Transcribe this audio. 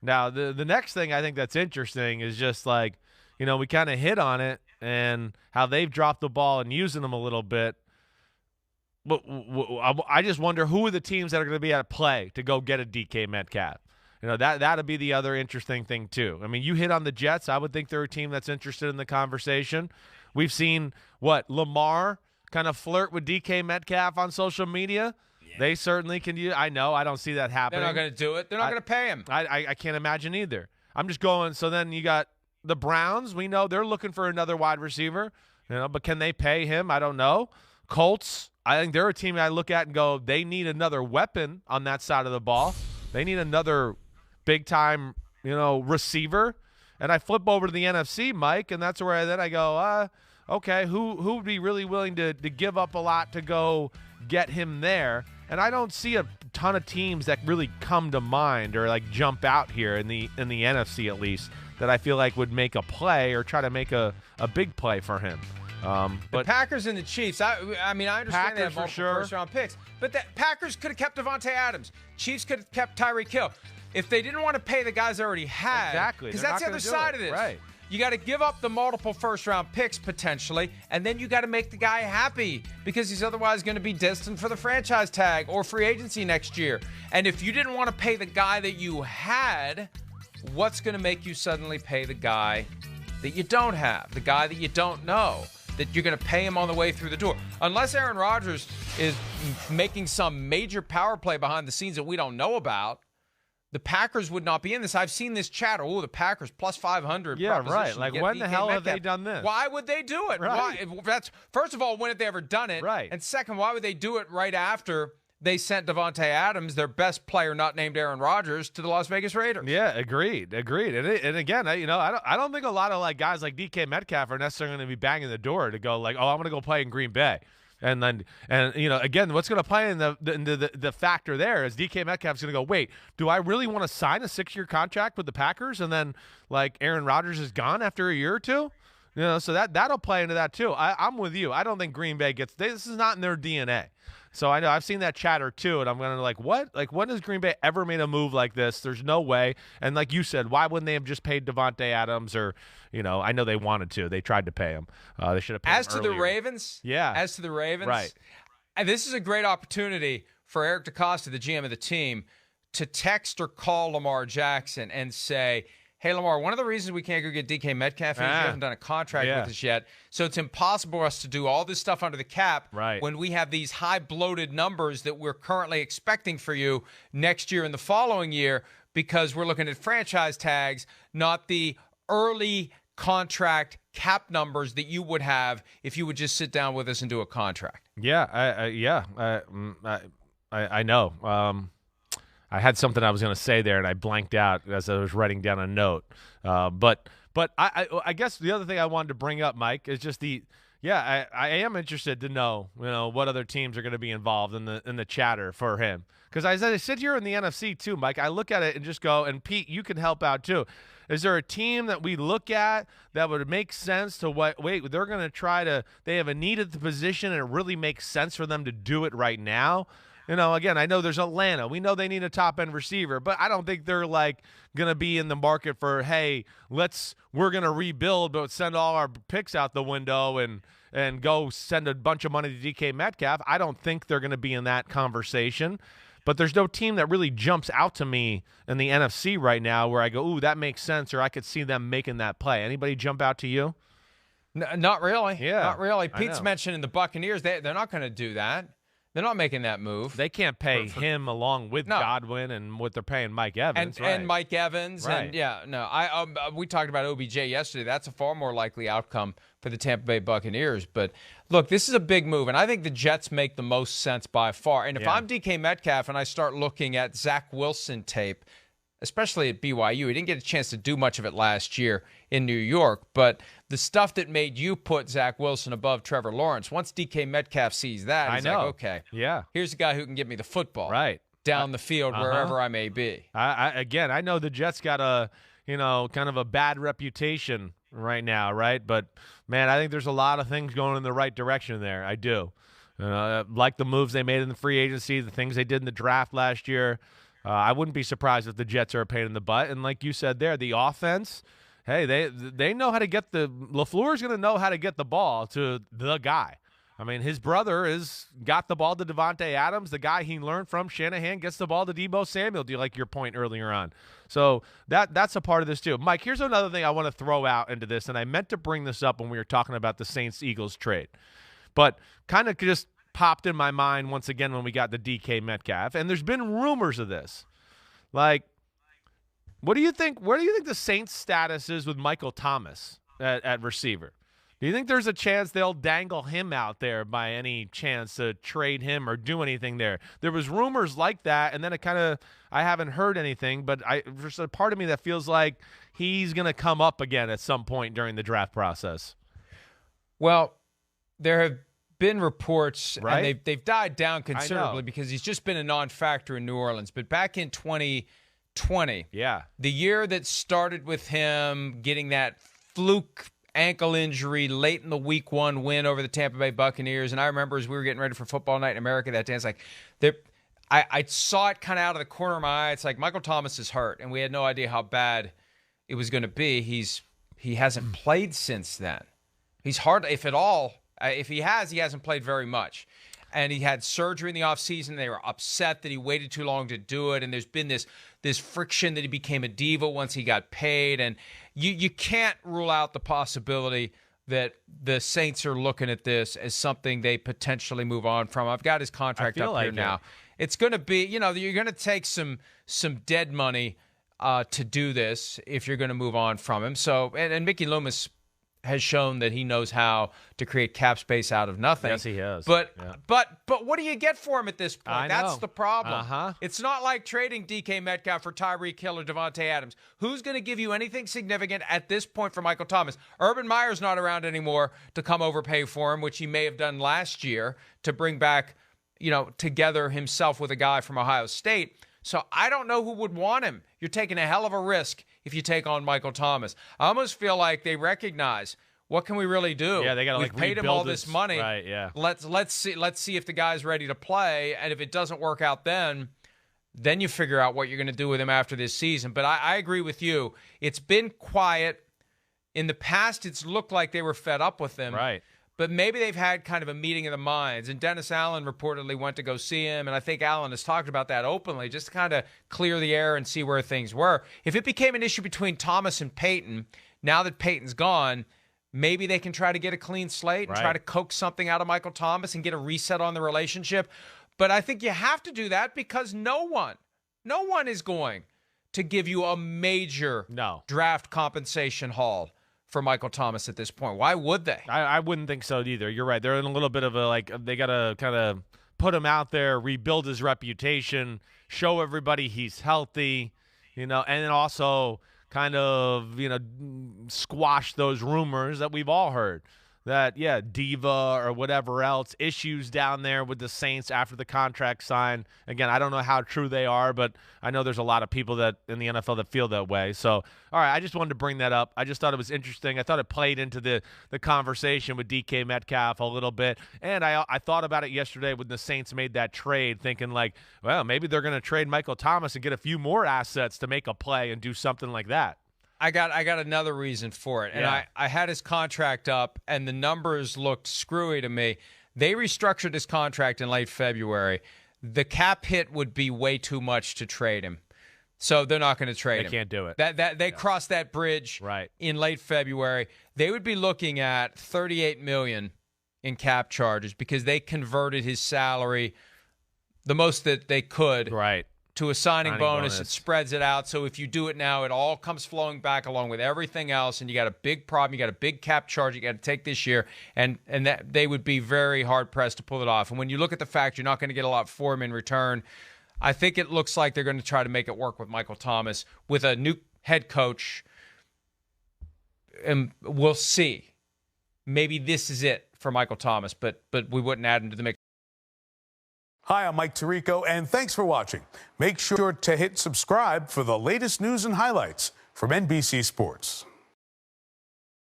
Now, the next thing I think that's interesting is just like, we kind of hit on it and how they've dropped the ball and using them a little bit. But I just wonder who are the teams that are going to be at play to go get a DK Metcalf. That'd be the other interesting thing too. I mean, you hit on the Jets. I would think they're a team that's interested in the conversation. We've seen Lamar kind of flirt with DK Metcalf on social media. Yeah. They certainly can use. I know. I don't see that happening. They're not going to do it. They're not going to pay him. I can't imagine either. I'm just going. So then you got the Browns. We know they're looking for another wide receiver. But can they pay him? I don't know. Colts. I think they're a team I look at and go, they need another weapon on that side of the ball. They need another big-time, receiver. And I flip over to the NFC, Mike, and that's where I go, okay, who would be really willing to give up a lot to go get him there? And I don't see a ton of teams that really come to mind or like jump out here in the NFC at least that I feel like would make a play or try to make a big play for him. But the Packers and the Chiefs, I understand Packers they have multiple first-round picks, but the Packers could have kept Devontae Adams. Chiefs could have kept Tyreek Hill. If they didn't want to pay the guys they already had, exactly, because that's the other side of this. Right. You got to give up the multiple first-round picks potentially, and then you got to make the guy happy because he's otherwise going to be destined for the franchise tag or free agency next year. And if you didn't want to pay the guy that you had, what's going to make you suddenly pay the guy that you don't have, the guy that you don't know, that you're going to pay him on the way through the door? Unless Aaron Rodgers is making some major power play behind the scenes that we don't know about, the Packers would not be in this. I've seen this chatter. Oh, the Packers plus 500. Yeah, right. Like, when the hell have they done this? Why would they do it? Right. Why? First of all, when have they ever done it? Right. And second, why would they do it right after they sent Devontae Adams, their best player not named Aaron Rodgers, to the Las Vegas Raiders? Yeah, agreed. And again, I don't think a lot of guys like DK Metcalf are necessarily going to be banging the door to go I'm going to go play in Green Bay. And again, what's going to play in the factor there is DK Metcalf's going to go, wait, do I really want to sign a 6-year contract with the Packers? And then Aaron Rodgers is gone after a year or two? So that'll play into that too. I'm with you. I don't think Green Bay this is not in their DNA. So I know I've seen that chatter too, and I'm going to what? When has Green Bay ever made a move like this? There's no way. And like you said, why wouldn't they have just paid Devontae Adams or, I know they wanted to. They tried to pay him. They should have paid him earlier. As to the Ravens, right. And this is a great opportunity for Eric DeCosta, the GM of the team, to text or call Lamar Jackson and say, hey, Lamar, one of the reasons we can't go get DK Metcalf is you haven't done a contract with us yet. So it's impossible for us to do all this stuff under the cap when we have these high bloated numbers that we're currently expecting for you next year and the following year because we're looking at franchise tags, not the early contract cap numbers that you would have if you would just sit down with us and do a contract. Yeah, I know. I had something I was going to say there, and I blanked out as I was writing down a note. But I guess the other thing I wanted to bring up, Mike, is just I am interested to know, what other teams are going to be involved in the chatter for him. Because as I sit here in the NFC too, Mike, I look at it and just go, and Pete, you can help out too. Is there a team that we look at that would make sense to they're going to try to, they have a need at the position and it really makes sense for them to do it right now? Again, I know there's Atlanta. We know they need a top-end receiver, but I don't think they're going to be in the market for, hey, we're going to rebuild, but send all our picks out the window and go send a bunch of money to DK Metcalf. I don't think they're going to be in that conversation. But there's no team that really jumps out to me in the NFC right now where I go, ooh, that makes sense, or I could see them making that play. Anybody jump out to you? Not really. Yeah, not really. Pete's mentioning the Buccaneers. They're not going to do that. They're not making that move. They can't pay him along with Godwin and what they're paying Mike Evans. And Mike Evans. Right. And we talked about OBJ yesterday. That's a far more likely outcome for the Tampa Bay Buccaneers. But look, this is a big move, and I think the Jets make the most sense by far. And if I'm DK Metcalf and I start looking at Zach Wilson tape, especially at BYU, he didn't get a chance to do much of it last year in New York, but the stuff that made you put Zach Wilson above Trevor Lawrence, once DK Metcalf sees that, he's like, okay, here's a guy who can get me the football down the field wherever I may be. I know the Jets got a, kind of a bad reputation right now, right? But, man, I think there's a lot of things going in the right direction there. I do. Like the moves they made in the free agency, the things they did in the draft last year. I wouldn't be surprised if the Jets are a pain in the butt. And like you said there, the offense, hey, they know how to get LaFleur's going to know how to get the ball to the guy. I mean, his brother got the ball to Devontae Adams. The guy he learned from, Shanahan, gets the ball to Deebo Samuel. Do you like your point earlier on? So that's a part of this too. Mike, here's another thing I want to throw out into this, and I meant to bring this up when we were talking about the Saints-Eagles trade. But kind of just popped in my mind once again when we got the DK Metcalf, and there's been rumors of this. Like, what do you think? Where do you think the Saints' status is with Michael Thomas at receiver? Do you think there's a chance they'll dangle him out there by any chance to trade him or do anything there? There was rumors like that, and then I haven't heard anything, but there's a part of me that feels like he's going to come up again at some point during the draft process. Well, there have been reports, right? And they've died down considerably because he's just been a non-factor in New Orleans. But back in 2020, the year that started with him getting that fluke ankle injury late in the week 1 win over the Tampa Bay Buccaneers, and I remember as we were getting ready for Football Night in America that day, it's like I saw it kind of out of the corner of my eye. It's like Michael Thomas is hurt, and we had no idea how bad it was going to be. He hasn't played since then. He's hard, if at all. If he hasn't played very much. And he had surgery in the offseason. They were upset that he waited too long to do it. And there's been this friction that he became a diva once he got paid. And you can't rule out the possibility that the Saints are looking at this as something they potentially move on from. I've got his contract up here now. It's going to be, you're going to take some dead money to do this if you're going to move on from him. So, and Mickey Loomis has shown that he knows how to create cap space out of nothing. Yes, he has. But what do you get for him at this point? That's the problem. Uh-huh. It's not like trading DK Metcalf for Tyreek Hill or Devontae Adams. Who's going to give you anything significant at this point for Michael Thomas? Urban Meyer's not around anymore to come overpay for him, which he may have done last year to bring back, together himself with a guy from Ohio State. So I don't know who would want him. You're taking a hell of a risk if you take on Michael Thomas. I almost feel like they recognize, what can we really do? Yeah, they got to We've paid him all this money. Right, yeah. Let's see if the guy's ready to play, and if it doesn't work out then you figure out what you're going to do with him after this season. But I agree with you. It's been quiet. In the past, it's looked like they were fed up with him. Right. But maybe they've had kind of a meeting of the minds. And Dennis Allen reportedly went to go see him. And I think Allen has talked about that openly, just to kind of clear the air and see where things were. If it became an issue between Thomas and Peyton, now that Peyton's gone, maybe they can try to get a clean slate and try to coax something out of Michael Thomas and get a reset on the relationship. But I think you have to do that because no one is going to give you a major draft compensation haul for Michael Thomas at this point. Why would they? I wouldn't think so either. You're right. They're in a little bit of they got to kind of put him out there, rebuild his reputation, show everybody he's healthy, and then also kind of, squash those rumors that we've all heard that, diva or whatever else, issues down there with the Saints after the contract signed. Again, I don't know how true they are, but I know there's a lot of people that in the NFL that feel that way. So, all right, I just wanted to bring that up. I just thought it was interesting. I thought it played into the conversation with DK Metcalf a little bit. And I thought about it yesterday when the Saints made that trade, thinking like, well, maybe they're going to trade Michael Thomas and get a few more assets to make a play and do something like that. I got another reason for it. And I had his contract up, and the numbers looked screwy to me. They restructured his contract in late February. The cap hit would be way too much to trade him. So they're not going to trade him. They can't do it. They crossed that bridge in late February. They would be looking at $38 million in cap charges because they converted his salary the most that they could. Right. To a signing bonus. It spreads it out. So if you do it now, it all comes flowing back along with everything else, and you got a big problem. You got a big cap charge you got to take this year, and that they would be very hard-pressed to pull it off. And when you look at the fact you're not going to get a lot for him in return, I think it looks like they're going to try to make it work with Michael Thomas with a new head coach, and we'll see. Maybe this is it for Michael Thomas, but we wouldn't add him to the mix. Hi, I'm Mike Tirico, and thanks for watching. Make sure to hit subscribe for the latest news and highlights from NBC Sports.